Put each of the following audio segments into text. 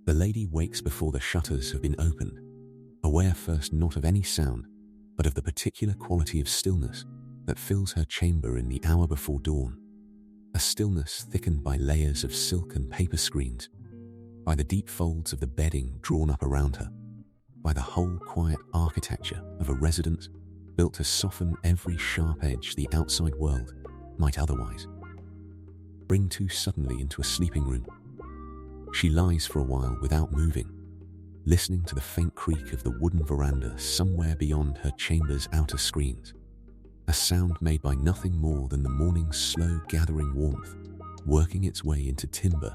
The lady wakes before the shutters have been opened, aware first not of any sound, but of the particular quality of stillness that fills her chamber in the hour before dawn. A stillness thickened by layers of silk and paper screens, by the deep folds of the bedding drawn up around her, by the whole quiet architecture of a residence built to soften every sharp edge the outside world might otherwise bring too suddenly into a sleeping room. She lies for a while without moving, listening to the faint creak of the wooden veranda somewhere beyond her chamber's outer screens, a sound made by nothing more than the morning's slow gathering warmth, working its way into timber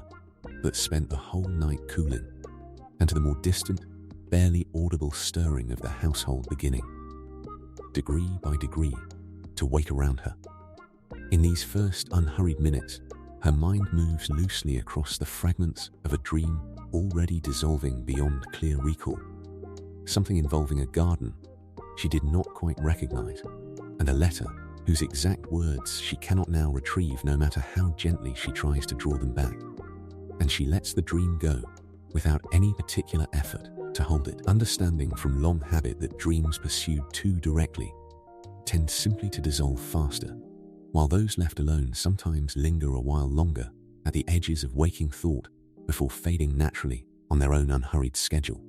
that spent the whole night cooling, and to the more distant, barely audible stirring of the household beginning, degree by degree, to wake around her. In these first unhurried minutes, her mind moves loosely across the fragments of a dream already dissolving beyond clear recall, something involving a garden she did not quite recognize, and a letter whose exact words she cannot now retrieve no matter how gently she tries to draw them back. And she lets the dream go without any particular effort to hold it, understanding from long habit that dreams pursued too directly tend simply to dissolve faster, while those left alone sometimes linger a while longer at the edges of waking thought before fading naturally on their own unhurried schedule.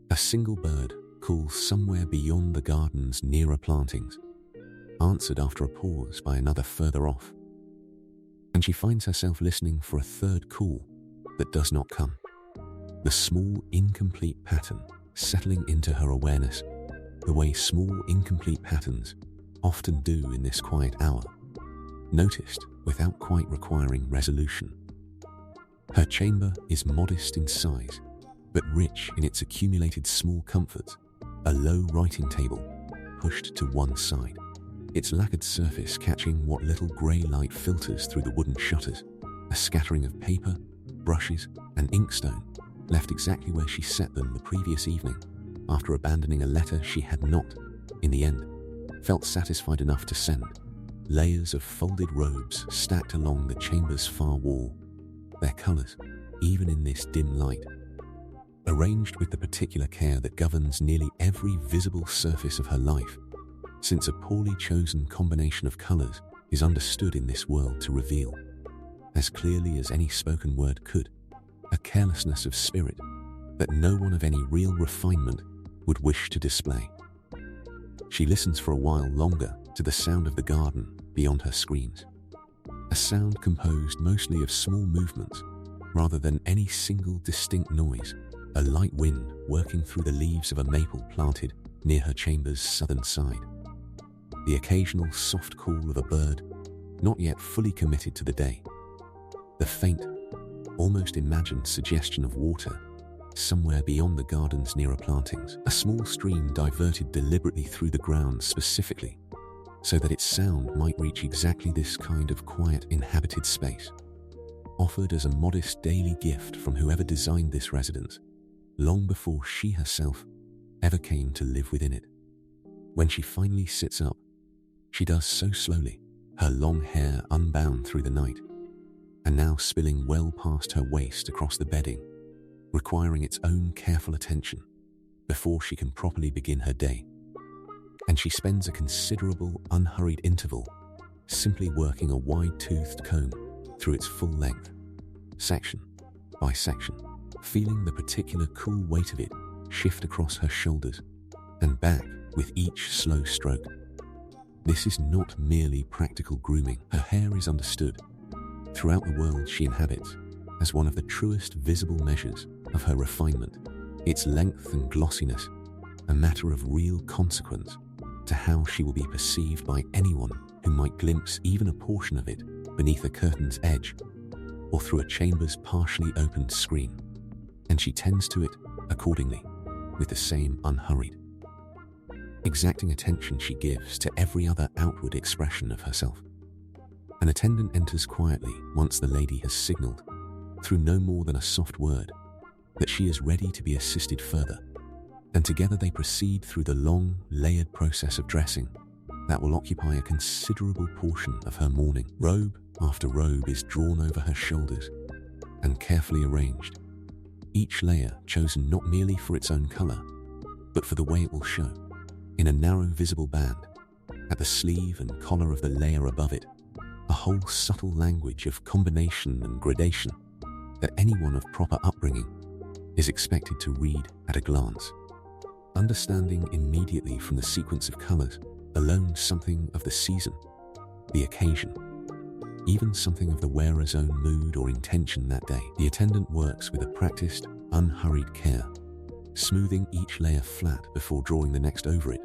A single bird calls somewhere beyond the garden's nearer plantings, answered after a pause by another further off, and she finds herself listening for a third call that does not come. The small, incomplete pattern settling into her awareness, the way small, incomplete patterns often do in this quiet hour, noticed without quite requiring resolution. Her chamber is modest in size, but rich in its accumulated small comforts, a low writing table pushed to one side, its lacquered surface catching what little grey light filters through the wooden shutters, a scattering of paper, brushes, and inkstone left exactly where she set them the previous evening, after abandoning a letter she had not, in the end, felt satisfied enough to send. Layers of folded robes stacked along the chamber's far wall, their colours, even in this dim light, arranged with the particular care that governs nearly every visible surface of her life, since a poorly chosen combination of colours is understood in this world to reveal, as clearly as any spoken word could, a carelessness of spirit that no one of any real refinement would wish to display. She listens for a while longer to the sound of the garden beyond her screens, a sound composed mostly of small movements rather than any single distinct noise, a light wind working through the leaves of a maple planted near her chamber's southern side, the occasional soft call of a bird not yet fully committed to the day, the faint, almost imagined suggestion of water somewhere beyond the garden's nearer plantings, a small stream diverted deliberately through the ground specifically so that its sound might reach exactly this kind of quiet inhabited space, offered as a modest daily gift from whoever designed this residence, long before she herself ever came to live within it. When she finally sits up, she does so slowly, her long hair unbound through the night, and now spilling well past her waist across the bedding, requiring its own careful attention before she can properly begin her day. And she spends a considerable unhurried interval simply working a wide-toothed comb through its full length, section by section, feeling the particular cool weight of it shift across her shoulders and back with each slow stroke. This is not merely practical grooming. Her hair is understood throughout the world she inhabits as one of the truest visible measures of her refinement, its length and glossiness a matter of real consequence to how she will be perceived by anyone who might glimpse even a portion of it beneath a curtain's edge or through a chamber's partially opened screen, and she tends to it accordingly with the same unhurried, exacting attention she gives to every other outward expression of herself. An attendant enters quietly once the lady has signalled, through no more than a soft word, that she is ready to be assisted further, and together they proceed through the long, layered process of dressing that will occupy a considerable portion of her morning. Robe after robe is drawn over her shoulders and carefully arranged, each layer chosen not merely for its own color, but for the way it will show, in a narrow visible band, at the sleeve and collar of the layer above it, a whole subtle language of combination and gradation that anyone of proper upbringing is expected to read at a glance, understanding immediately from the sequence of colors alone something of the season, the occasion, even something of the wearer's own mood or intention that day. The attendant works with a practiced, unhurried care, smoothing each layer flat before drawing the next over it,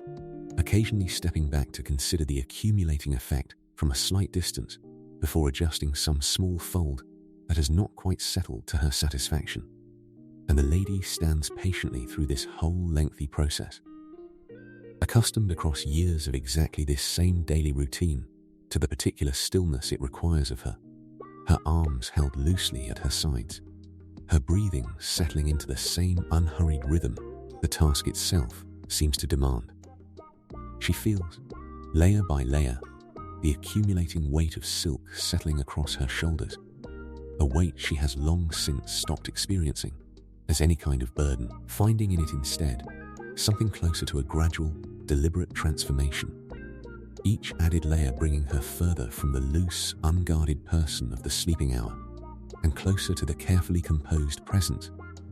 occasionally stepping back to consider the accumulating effect from a slight distance before adjusting some small fold that has not quite settled to her satisfaction. And the lady stands patiently through this whole lengthy process. Accustomed across years of exactly this same daily routine to the particular stillness it requires of her, her arms held loosely at her sides, her breathing settling into the same unhurried rhythm the task itself seems to demand. She feels, layer by layer, the accumulating weight of silk settling across her shoulders, a weight she has long since stopped experiencing as any kind of burden, finding in it instead something closer to a gradual, deliberate transformation, each added layer bringing her further from the loose, unguarded person of the sleeping hour and closer to the carefully composed presence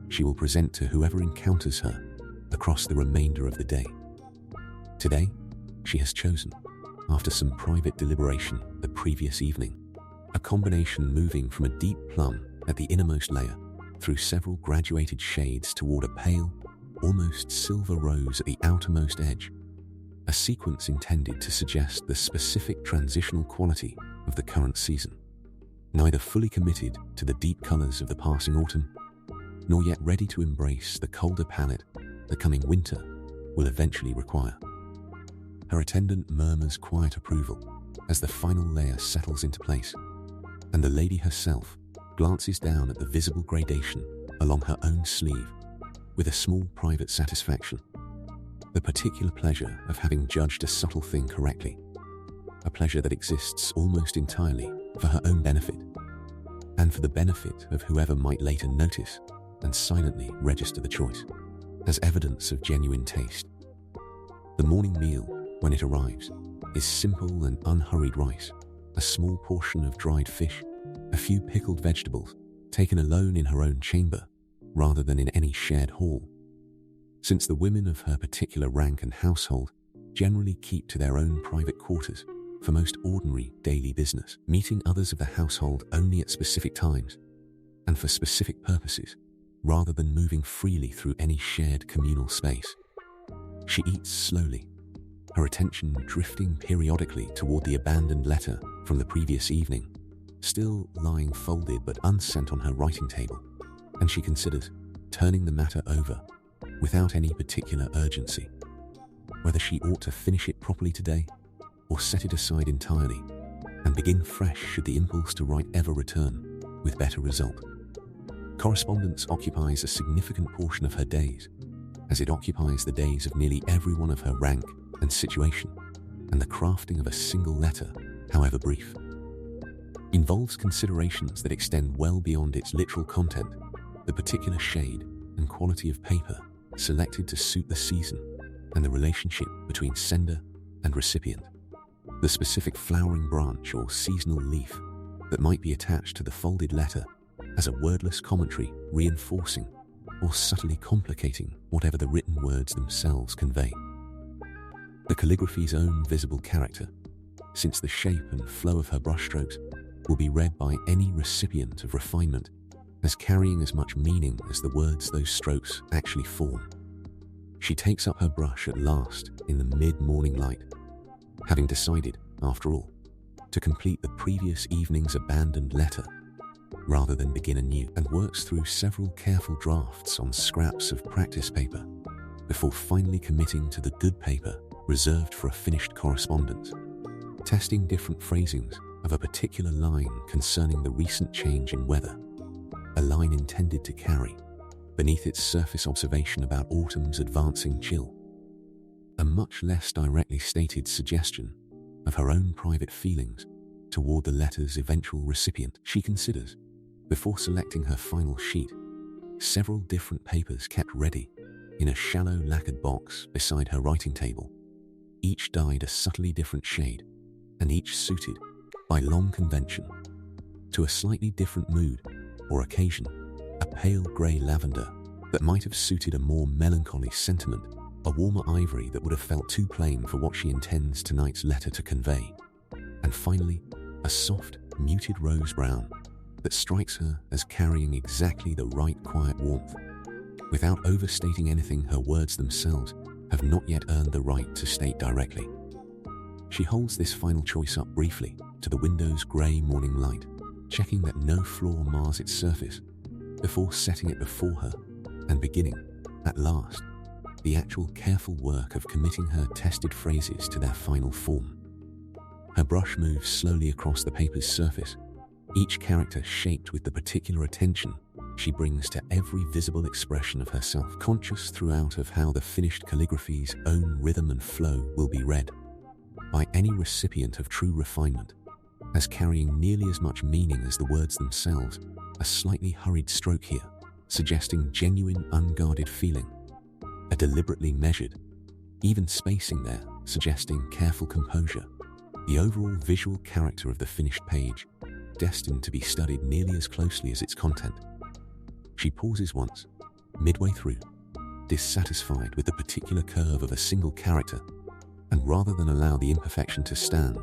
she will present to whoever encounters her across the remainder of the day. Today, she has chosen, after some private deliberation the previous evening, a combination moving from a deep plum at the innermost layer through several graduated shades toward a pale, almost silver rose at the outermost edge, a sequence intended to suggest the specific transitional quality of the current season, neither fully committed to the deep colors of the passing autumn, nor yet ready to embrace the colder palette the coming winter will eventually require. Her attendant murmurs quiet approval as the final layer settles into place, and the lady herself glances down at the visible gradation along her own sleeve with a small private satisfaction, the particular pleasure of having judged a subtle thing correctly, a pleasure that exists almost entirely for her own benefit, and for the benefit of whoever might later notice and silently register the choice as evidence of genuine taste. The morning meal, when it arrives, is simple and unhurried rice, a small portion of dried fish, a few pickled vegetables, taken alone in her own chamber rather than in any shared hall, since the women of her particular rank and household generally keep to their own private quarters for most ordinary daily business, meeting others of the household only at specific times and for specific purposes, rather than moving freely through any shared communal space. She eats slowly, her attention drifting periodically toward the abandoned letter from the previous evening, still lying folded but unsent on her writing table, and she considers turning the matter over without any particular urgency, whether she ought to finish it properly today or set it aside entirely and begin fresh should the impulse to write ever return with better result. Correspondence occupies a significant portion of her days, as it occupies the days of nearly everyone of her rank and situation, and the crafting of a single letter, however brief, involves considerations that extend well beyond its literal content, the particular shade and quality of paper selected to suit the season and the relationship between sender and recipient, the specific flowering branch or seasonal leaf that might be attached to the folded letter as a wordless commentary reinforcing or subtly complicating whatever the written words themselves convey. The calligraphy's own visible character, since the shape and flow of her brushstrokes will be read by any recipient of refinement as carrying as much meaning as the words those strokes actually form. She takes up her brush at last in the mid-morning light, having decided, after all, to complete the previous evening's abandoned letter rather than begin anew, and works through several careful drafts on scraps of practice paper before finally committing to the good paper reserved for a finished correspondence, testing different phrasings of a particular line concerning the recent change in weather, a line intended to carry, beneath its surface observation about autumn's advancing chill, a much less directly stated suggestion of her own private feelings toward the letter's eventual recipient. She considers, before selecting her final sheet, several different papers kept ready in a shallow lacquered box beside her writing table, each dyed a subtly different shade, and each suited, by long convention, to a slightly different mood or occasion, a pale grey lavender that might have suited a more melancholy sentiment, a warmer ivory that would have felt too plain for what she intends tonight's letter to convey, and finally, a soft, muted rose brown that strikes her as carrying exactly the right quiet warmth. Without overstating anything her words themselves have not yet earned the right to state directly. She holds this final choice up briefly to the window's grey morning light, checking that no flaw mars its surface, before setting it before her and beginning, at last, the actual careful work of committing her tested phrases to their final form. Her brush moves slowly across the paper's surface, each character shaped with the particular attention she brings to every visible expression of herself, conscious throughout of how the finished calligraphy's own rhythm and flow will be read by any recipient of true refinement, as carrying nearly as much meaning as the words themselves, a slightly hurried stroke here, suggesting genuine unguarded feeling, a deliberately measured, even spacing there, suggesting careful composure, the overall visual character of the finished page, destined to be studied nearly as closely as its content. She pauses once, midway through, dissatisfied with the particular curve of a single character, and rather than allow the imperfection to stand,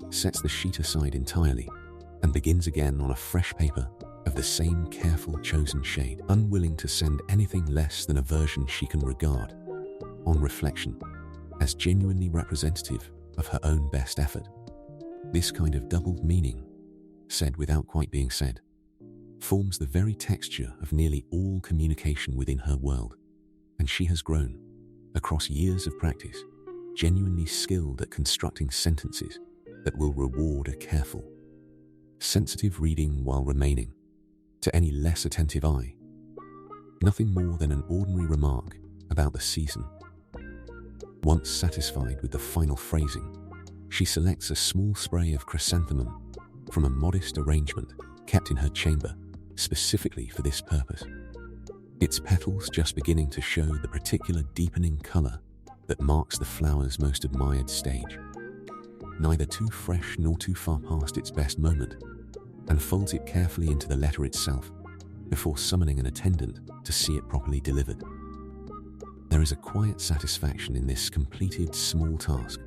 sets the sheet aside entirely and begins again on a fresh paper of the same careful chosen shade, unwilling to send anything less than a version she can regard, on reflection, as genuinely representative of her own best effort. This kind of doubled meaning, said without quite being said, forms the very texture of nearly all communication within her world, and she has grown, across years of practice, genuinely skilled at constructing sentences that will reward a careful, sensitive reading while remaining, to any less attentive eye, nothing more than an ordinary remark about the season. Once satisfied with the final phrasing, she selects a small spray of chrysanthemum from a modest arrangement kept in her chamber specifically for this purpose, its petals just beginning to show the particular deepening color that marks the flower's most admired stage, neither too fresh nor too far past its best moment, and folds it carefully into the letter itself before summoning an attendant to see it properly delivered. There is a quiet satisfaction in this completed small task,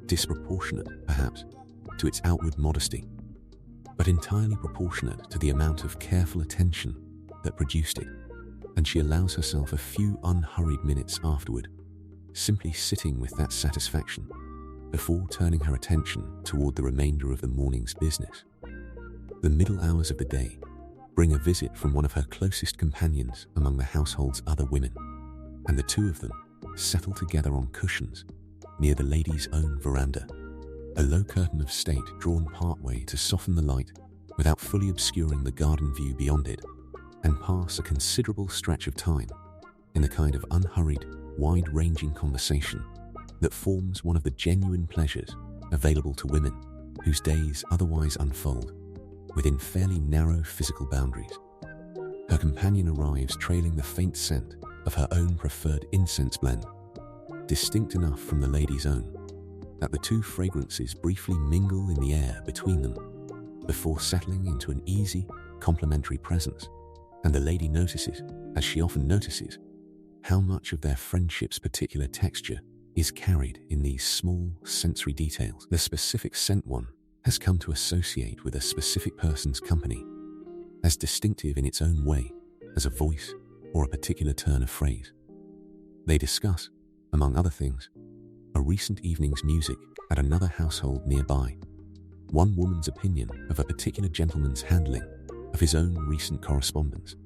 disproportionate, perhaps, to its outward modesty, but entirely proportionate to the amount of careful attention that produced it, and she allows herself a few unhurried minutes afterward, simply sitting with that satisfaction, before turning her attention toward the remainder of the morning's business. The middle hours of the day bring a visit from one of her closest companions among the household's other women, and the two of them settle together on cushions near the lady's own veranda, a low curtain of state drawn partway to soften the light without fully obscuring the garden view beyond it, and pass a considerable stretch of time in the kind of unhurried, wide-ranging conversation that forms one of the genuine pleasures available to women whose days otherwise unfold within fairly narrow physical boundaries. Her companion arrives trailing the faint scent of her own preferred incense blend, distinct enough from the lady's own that the two fragrances briefly mingle in the air between them before settling into an easy, complementary presence, and the lady notices, as she often notices, how much of their friendship's particular texture is carried in these small sensory details. The specific scent one has come to associate with a specific person's company, as distinctive in its own way as a voice or a particular turn of phrase. They discuss, among other things, a recent evening's music at another household nearby, one woman's opinion of a particular gentleman's handling of his own recent correspondence,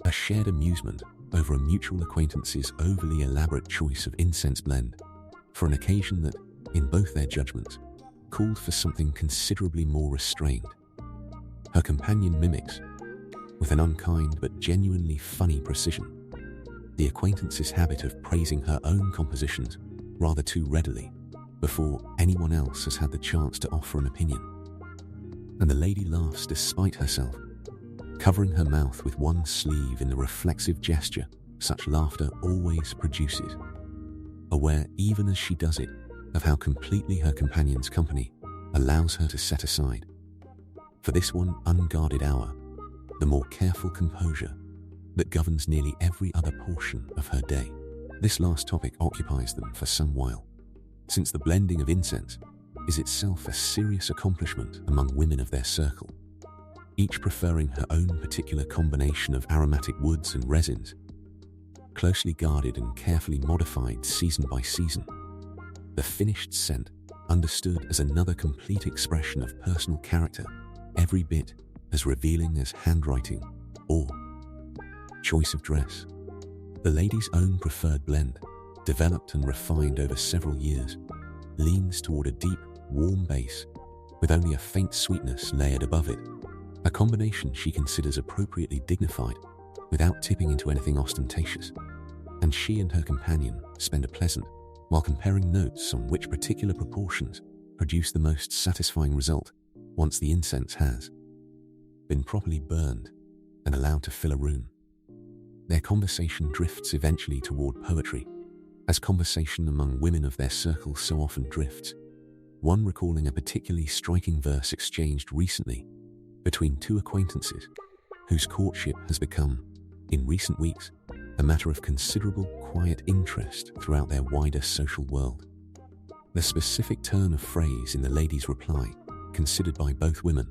a shared amusement over a mutual acquaintance's overly elaborate choice of incense blend for an occasion that, in both their judgments, called for something considerably more restrained. Her companion mimics, with an unkind but genuinely funny precision, the acquaintance's habit of praising her own compositions rather too readily before anyone else has had the chance to offer an opinion. And the lady laughs despite herself, covering her mouth with one sleeve in the reflexive gesture such laughter always produces, aware even as she does it of how completely her companion's company allows her to set aside, for this one unguarded hour, the more careful composure that governs nearly every other portion of her day. This last topic occupies them for some while, since the blending of incense is itself a serious accomplishment among women of their circle, each preferring her own particular combination of aromatic woods and resins, closely guarded and carefully modified season by season. The finished scent, understood as another complete expression of personal character, every bit as revealing as handwriting or choice of dress. The lady's own preferred blend, developed and refined over several years, leans toward a deep, warm base with only a faint sweetness layered above it, a combination she considers appropriately dignified without tipping into anything ostentatious. And she and her companion spend a pleasant while comparing notes on which particular proportions produce the most satisfying result once the incense has been properly burned and allowed to fill a room. Their conversation drifts eventually toward poetry, as conversation among women of their circle so often drifts, one recalling a particularly striking verse exchanged recently between two acquaintances whose courtship has become, in recent weeks, a matter of considerable quiet interest throughout their wider social world. The specific turn of phrase in the lady's reply, considered by both women,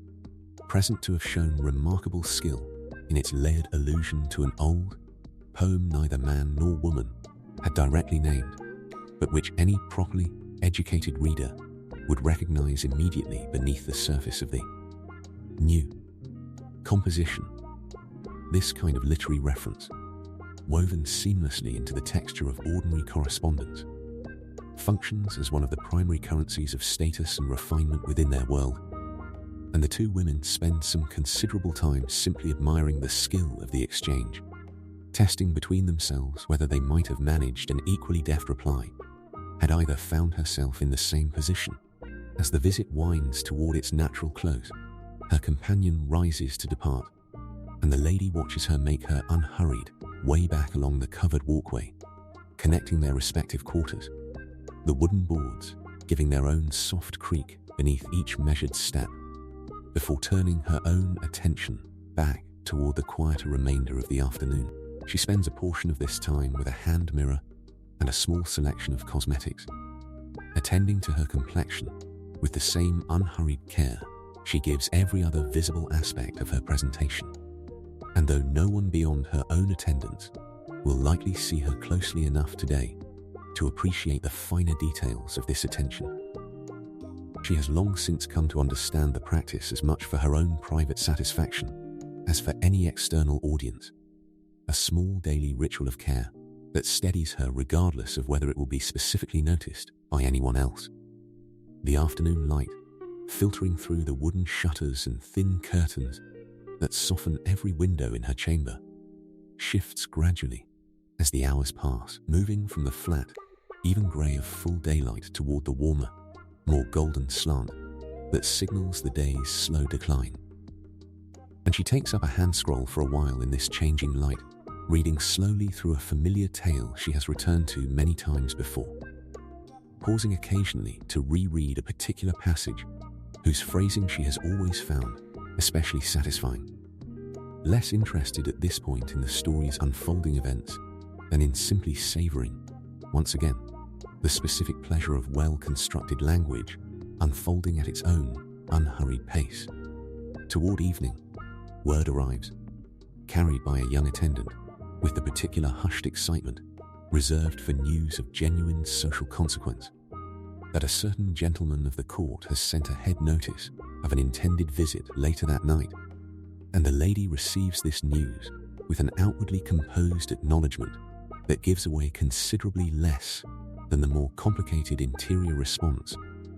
present to have shown remarkable skill in its layered allusion to an old poem neither man nor woman had directly named, but which any properly educated reader would recognize immediately beneath the surface of the new composition. This kind of literary reference, woven seamlessly into the texture of ordinary correspondence, functions as one of the primary currencies of status and refinement within their world, and the two women spend some considerable time simply admiring the skill of the exchange, testing between themselves whether they might have managed an equally deft reply had either found herself in the same position. As the visit winds toward its natural close, her companion rises to depart, and the lady watches her make her unhurried way back along the covered walkway, connecting their respective quarters, the wooden boards giving their own soft creak beneath each measured step, before turning her own attention back toward the quieter remainder of the afternoon. She spends a portion of this time with a hand mirror and a small selection of cosmetics, attending to her complexion with the same unhurried care she gives every other visible aspect of her presentation. And though no one beyond her own attendants will likely see her closely enough today to appreciate the finer details of this attention, she has long since come to understand the practice as much for her own private satisfaction as for any external audience, a small daily ritual of care that steadies her regardless of whether it will be specifically noticed by anyone else. The afternoon light, filtering through the wooden shutters and thin curtains that soften every window in her chamber, shifts gradually as the hours pass, moving from the flat, even grey of full daylight toward the warmer, more golden slant that signals the day's slow decline. And she takes up a hand scroll for a while in this changing light, reading slowly through a familiar tale she has returned to many times before, pausing occasionally to reread a particular passage whose phrasing she has always found especially satisfying. Less interested at this point in the story's unfolding events than in simply savoring, once again, the specific pleasure of well-constructed language unfolding at its own unhurried pace. Toward evening, word arrives, carried by a young attendant, with the particular hushed excitement reserved for news of genuine social consequence, that a certain gentleman of the court has sent a head notice of an intended visit later that night, and the lady receives this news with an outwardly composed acknowledgement that gives away considerably less than the more complicated interior response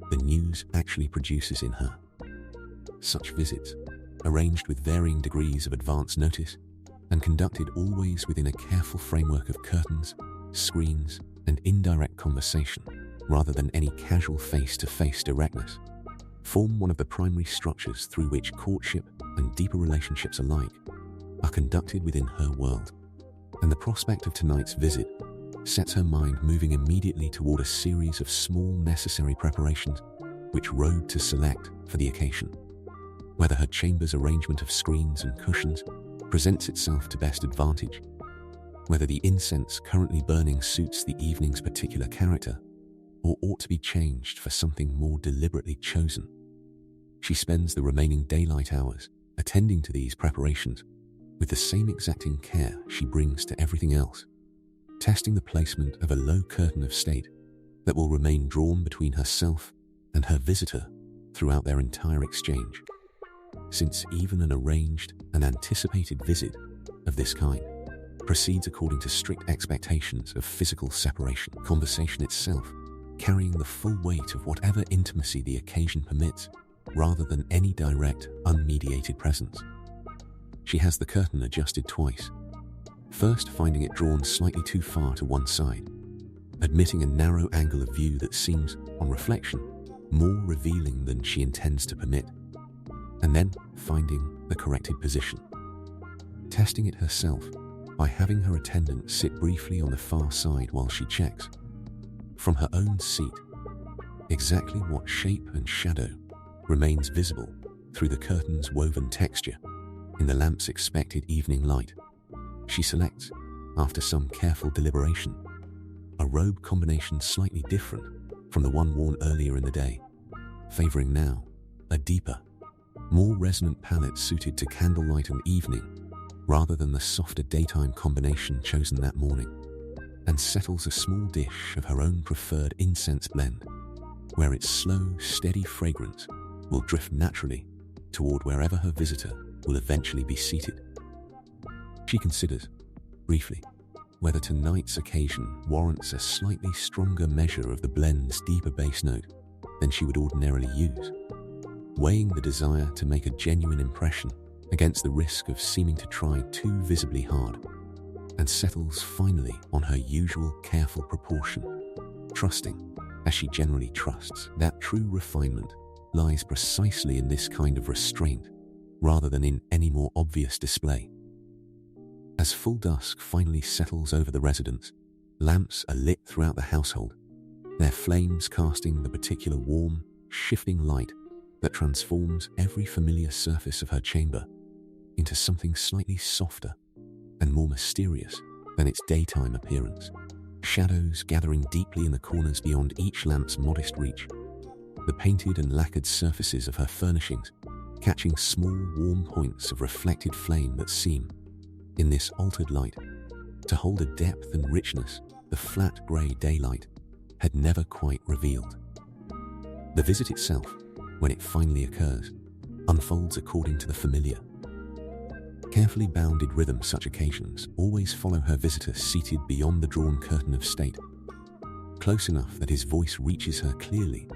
the news actually produces in her. Such visits, arranged with varying degrees of advance notice and conducted always within a careful framework of curtains, screens, and indirect conversation, rather than any casual face-to-face directness, form one of the primary structures through which courtship and deeper relationships alike are conducted within her world, and the prospect of tonight's visit sets her mind moving immediately toward a series of small necessary preparations which robe to select for the occasion. Whether her chamber's arrangement of screens and cushions presents itself to best advantage, whether the incense currently burning suits the evening's particular character, or ought to be changed for something more deliberately chosen. She spends the remaining daylight hours attending to these preparations with the same exacting care she brings to everything else, testing the placement of a low curtain of state that will remain drawn between herself and her visitor throughout their entire exchange, since even an arranged and anticipated visit of this kind proceeds according to strict expectations of physical separation, conversation itself carrying the full weight of whatever intimacy the occasion permits, rather than any direct, unmediated presence. She has the curtain adjusted twice, first finding it drawn slightly too far to one side, admitting a narrow angle of view that seems, on reflection, more revealing than she intends to permit, and then finding the corrected position, testing it herself by having her attendant sit briefly on the far side while she checks, from her own seat, exactly what shape and shadow remains visible through the curtain's woven texture in the lamp's expected evening light. She selects, after some careful deliberation, a robe combination slightly different from the one worn earlier in the day, favoring now a deeper, more resonant palette suited to candlelight and evening rather than the softer daytime combination chosen that morning, and settles a small dish of her own preferred incense blend, where its slow, steady fragrance will drift naturally toward wherever her visitor will eventually be seated. She considers, briefly, whether tonight's occasion warrants a slightly stronger measure of the blend's deeper bass note than she would ordinarily use, weighing the desire to make a genuine impression against the risk of seeming to try too visibly hard, and settles finally on her usual careful proportion, trusting, as she generally trusts, that true refinement lies precisely in this kind of restraint rather than in any more obvious display. As full dusk finally settles over the residence, lamps are lit throughout the household, their flames casting the particular warm, shifting light that transforms every familiar surface of her chamber into something slightly softer and more mysterious than its daytime appearance. Shadows gathering deeply in the corners beyond each lamp's modest reach, the painted and lacquered surfaces of her furnishings catching small warm points of reflected flame that seem, in this altered light, to hold a depth and richness the flat grey daylight had never quite revealed. The visit itself, when it finally occurs, unfolds according to the familiar, carefully bounded rhythm. Such occasions always follow her visitor seated beyond the drawn curtain of state, close enough that his voice reaches her clearly,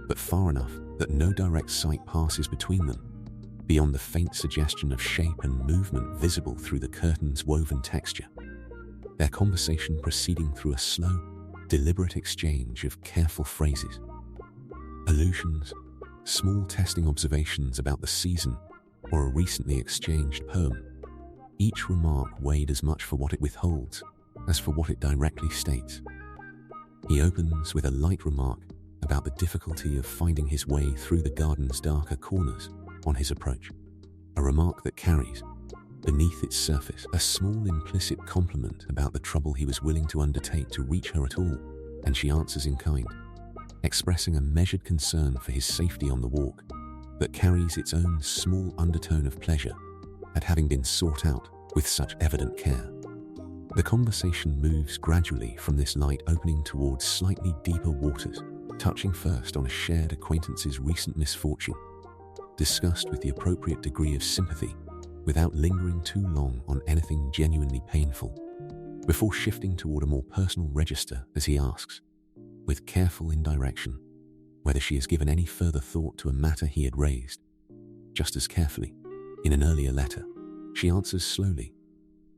but far enough that no direct sight passes between them, beyond the faint suggestion of shape and movement visible through the curtain's woven texture, their conversation proceeding through a slow, deliberate exchange of careful phrases, allusions, small testing observations about the season, or a recently exchanged poem, each remark weighed as much for what it withholds as for what it directly states. He opens with a light remark about the difficulty of finding his way through the garden's darker corners on his approach, a remark that carries, beneath its surface, a small implicit compliment about the trouble he was willing to undertake to reach her at all, and she answers in kind, expressing a measured concern for his safety on the walk that carries its own small undertone of pleasure at having been sought out with such evident care. The conversation moves gradually from this light opening towards slightly deeper waters, touching first on a shared acquaintance's recent misfortune, discussed with the appropriate degree of sympathy without lingering too long on anything genuinely painful, before shifting toward a more personal register as he asks, with careful indirection, whether she has given any further thought to a matter he had raised. Just as carefully, in an earlier letter, she answers slowly,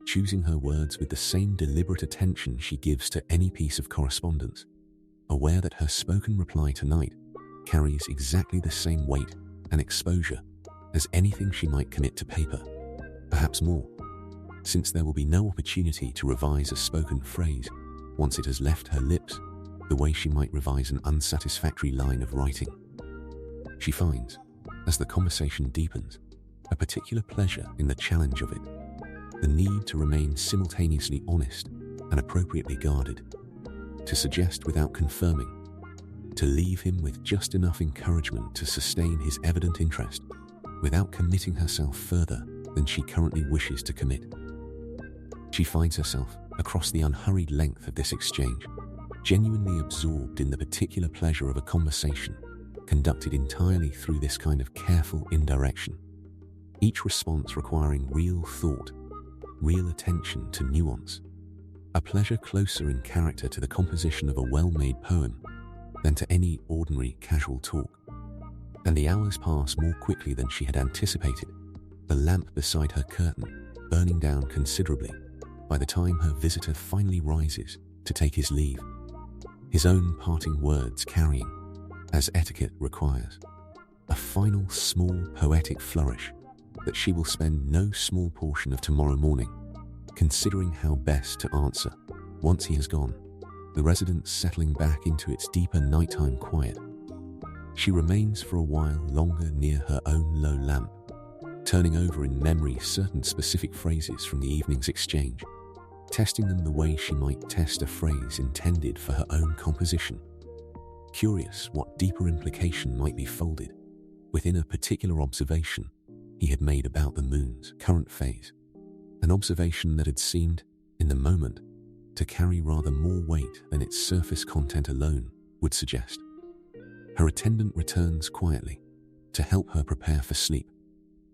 choosing her words with the same deliberate attention she gives to any piece of correspondence, aware that her spoken reply tonight carries exactly the same weight and exposure as anything she might commit to paper, perhaps more, since there will be no opportunity to revise a spoken phrase once it has left her lips, the way she might revise an unsatisfactory line of writing. She finds, as the conversation deepens, a particular pleasure in the challenge of it, the need to remain simultaneously honest and appropriately guarded, to suggest without confirming, to leave him with just enough encouragement to sustain his evident interest without committing herself further than she currently wishes to commit. She finds herself, across the unhurried length of this exchange, genuinely absorbed in the particular pleasure of a conversation conducted entirely through this kind of careful indirection, each response requiring real thought, real attention to nuance, a pleasure closer in character to the composition of a well-made poem than to any ordinary casual talk. And the hours pass more quickly than she had anticipated, the lamp beside her curtain burning down considerably by the time her visitor finally rises to take his leave, his own parting words carrying, as etiquette requires, a final small poetic flourish that she will spend no small portion of tomorrow morning considering how best to answer once he has gone, the residence settling back into its deeper nighttime quiet. She remains for a while longer near her own low lamp, turning over in memory certain specific phrases from the evening's exchange, testing them the way she might test a phrase intended for her own composition, curious what deeper implication might be folded within a particular observation he had made about the moon's current phase, an observation that had seemed, in the moment, to carry rather more weight than its surface content alone would suggest. Her attendant returns quietly to help her prepare for sleep,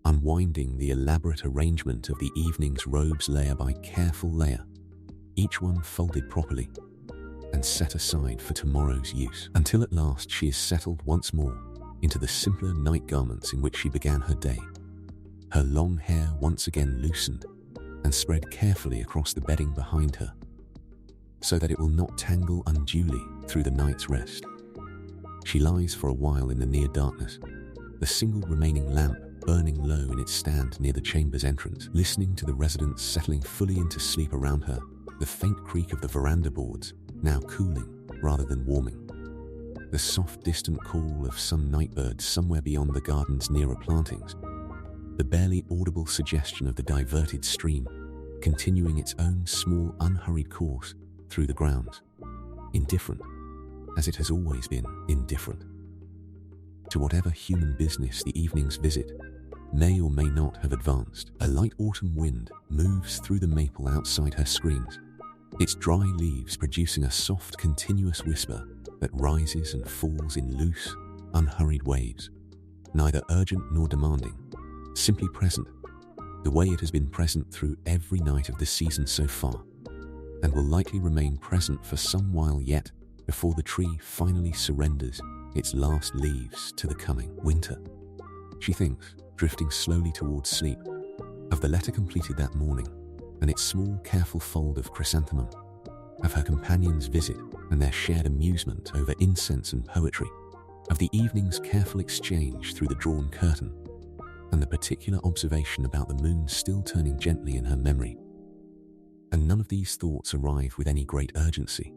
unwinding the elaborate arrangement of the evening's robes layer by careful layer, each one folded properly and set aside for tomorrow's use, until at last she is settled once more into the simpler night garments in which she began her day, her long hair once again loosened and spread carefully across the bedding behind her, so that it will not tangle unduly through the night's rest. She lies for a while in the near darkness, the single remaining lamp burning low in its stand near the chamber's entrance, listening to the residents settling fully into sleep around her, the faint creak of the veranda boards, now cooling rather than warming, the soft distant call of some nightbirds somewhere beyond the garden's nearer plantings, the barely audible suggestion of the diverted stream continuing its own small unhurried course through the grounds, indifferent, as it has always been indifferent, to whatever human business the evening's visit may or may not have advanced. A light autumn wind moves through the maple outside her screens, its dry leaves producing a soft, continuous whisper that rises and falls in loose, unhurried waves, neither urgent nor demanding, simply present, the way it has been present through every night of the season so far, and will likely remain present for some while yet before the tree finally surrenders its last leaves to the coming winter. She thinks, drifting slowly towards sleep, of the letter completed that morning and its small, careful fold of chrysanthemum, of her companion's visit and their shared amusement over incense and poetry, of the evening's careful exchange through the drawn curtain, and the particular observation about the moon still turning gently in her memory. And none of these thoughts arrive with any great urgency,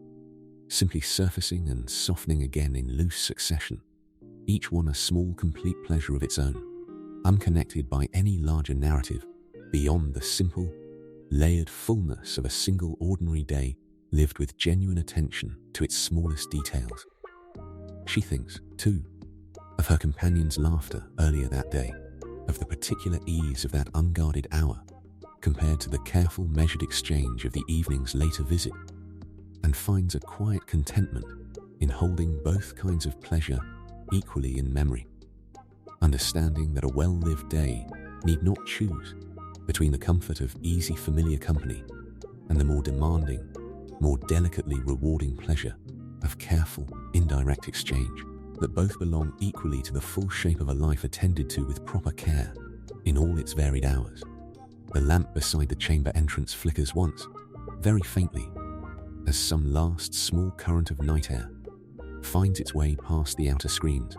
simply surfacing and softening again in loose succession, each one a small complete pleasure of its own, unconnected by any larger narrative beyond the simple, layered fullness of a single ordinary day lived with genuine attention to its smallest details. She thinks, too, of her companion's laughter earlier that day, of the particular ease of that unguarded hour compared to the careful, measured exchange of the evening's later visit, and finds a quiet contentment in holding both kinds of pleasure equally in memory, understanding that a well-lived day need not choose between the comfort of easy, familiar company and the more demanding, more delicately rewarding pleasure of careful, indirect exchange, that both belong equally to the full shape of a life attended to with proper care in all its varied hours. The lamp beside the chamber entrance flickers once, very faintly, as some last small current of night air finds its way past the outer screens,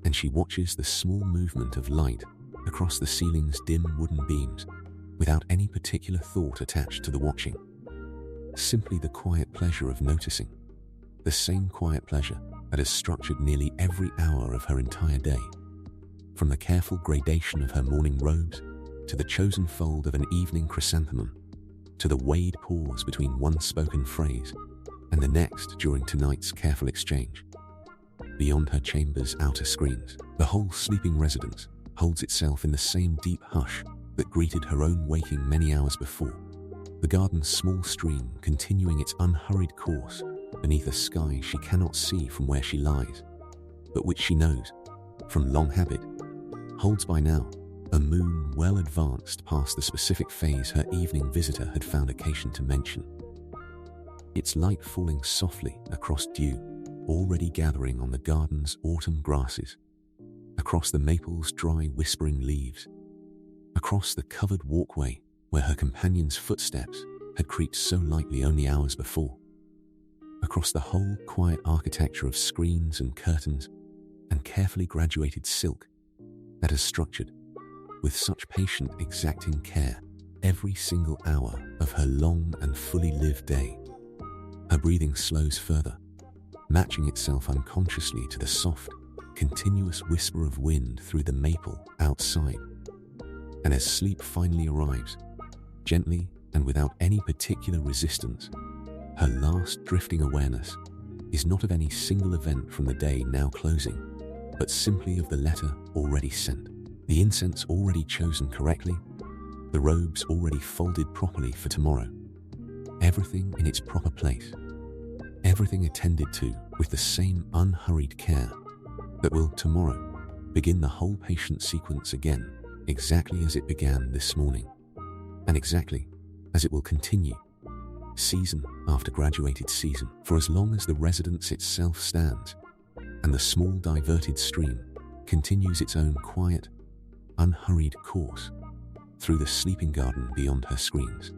and she watches the small movement of light across the ceiling's dim wooden beams without any particular thought attached to the watching. Simply the quiet pleasure of noticing, the same quiet pleasure that has structured nearly every hour of her entire day. From the careful gradation of her morning robes, to the chosen fold of an evening chrysanthemum, to the weighed pause between one spoken phrase and the next during tonight's careful exchange. Beyond her chamber's outer screens, the whole sleeping residence holds itself in the same deep hush that greeted her own waking many hours before. The garden's small stream continuing its unhurried course beneath a sky she cannot see from where she lies, but which she knows, from long habit, holds by now a moon well advanced past the specific phase her evening visitor had found occasion to mention. Its light falling softly across dew already gathering on the garden's autumn grasses, across the maple's dry whispering leaves, across the covered walkway where her companion's footsteps had creaked so lightly only hours before, across the whole quiet architecture of screens and curtains and carefully graduated silk that has structured, with such patient, exacting care, every single hour of her long and fully lived day. Her breathing slows further, matching itself unconsciously to the soft, continuous whisper of wind through the maple outside. And as sleep finally arrives, gently and without any particular resistance, her last drifting awareness is not of any single event from the day now closing, but simply of the letter already sent, the incense already chosen correctly, the robes already folded properly for tomorrow, everything in its proper place, everything attended to with the same unhurried care that will tomorrow begin the whole patient sequence again, exactly as it began this morning, and exactly as it will continue, season after graduated season, for as long as the residence itself stands and the small diverted stream continues its own quiet, unhurried course through the sleeping garden beyond her screens.